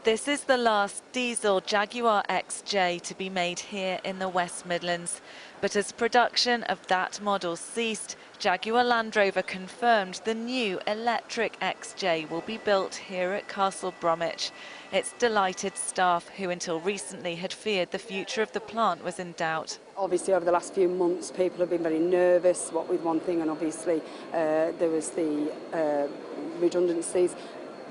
This is the last diesel Jaguar XJ to be made here in the West Midlands. But as production of that model ceased, Jaguar Land Rover confirmed the new electric XJ will be built here at Castle Bromwich. It's delighted staff who until recently had feared the future of the plant was in doubt. Obviously over the last few months people have been very nervous, what with one thing, and obviously there was the redundancies.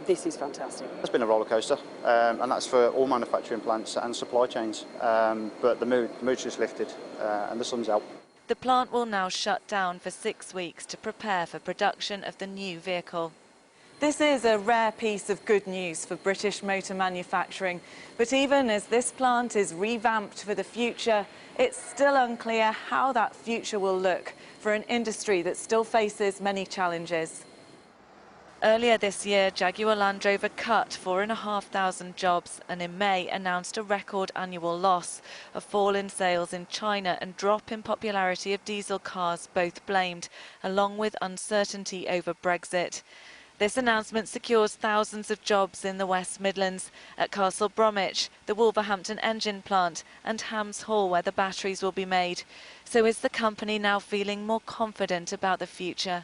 This is fantastic. It's been a roller coaster, and that's for all manufacturing plants and supply chains. But the mood's just lifted, and the sun's out. The plant will now shut down for 6 weeks to prepare for production of the new vehicle. This is a rare piece of good news for British motor manufacturing, but even as this plant is revamped for the future, it's still unclear how that future will look for an industry that still faces many challenges. Earlier this year, Jaguar Land Rover cut 4,500 jobs and in May announced a record annual loss. A fall in sales in China and drop in popularity of diesel cars both blamed, along with uncertainty over Brexit. This announcement secures thousands of jobs in the West Midlands, at Castle Bromwich, the Wolverhampton engine plant and Hams Hall where the batteries will be made. So is the company now feeling more confident about the future?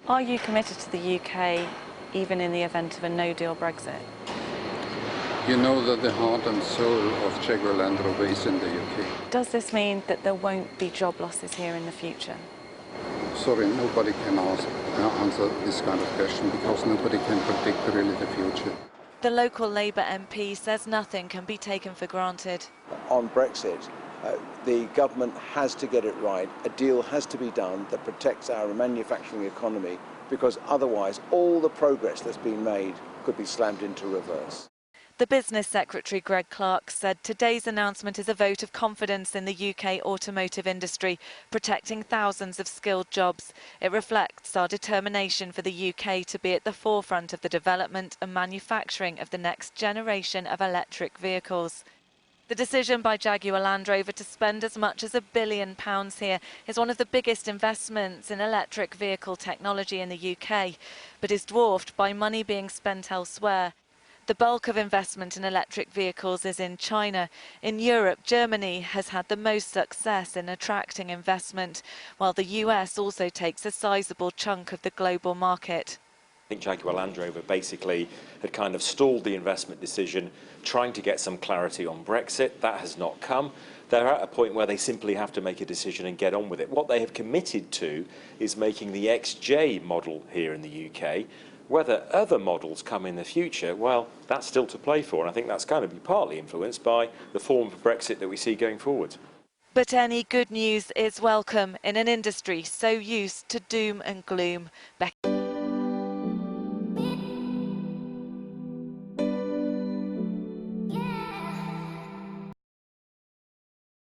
Are you committed to the UK, even in the event of a no-deal Brexit? You know that the heart and soul of Jaguar Land Rover is in the UK. Does this mean that there won't be job losses here in the future? Sorry, nobody can answer this kind of question because nobody can predict really the future. The local Labour MP says nothing can be taken for granted. On Brexit, the government has to get it right. A deal has to be done that protects our manufacturing economy, because otherwise all the progress that's been made could be slammed into reverse. The Business Secretary Greg Clark said today's announcement is a vote of confidence in the UK automotive industry, protecting thousands of skilled jobs. It reflects our determination for the UK to be at the forefront of the development and manufacturing of the next generation of electric vehicles. The decision by Jaguar Land Rover to spend as much as £1 billion here is one of the biggest investments in electric vehicle technology in the UK, but is dwarfed by money being spent elsewhere. The bulk of investment in electric vehicles is in China. In Europe, Germany has had the most success in attracting investment, while the US also takes a sizable chunk of the global market. I think Jaguar Land Rover basically had kind of stalled the investment decision, trying to get some clarity on Brexit. That has not come. They're at a point where they simply have to make a decision and get on with it. What they have committed to is making the XJ model here in the UK. Whether other models come in the future, well, that's still to play for, and I think that's going to be partly influenced by the form of Brexit that we see going forward. But any good news is welcome in an industry so used to doom and gloom.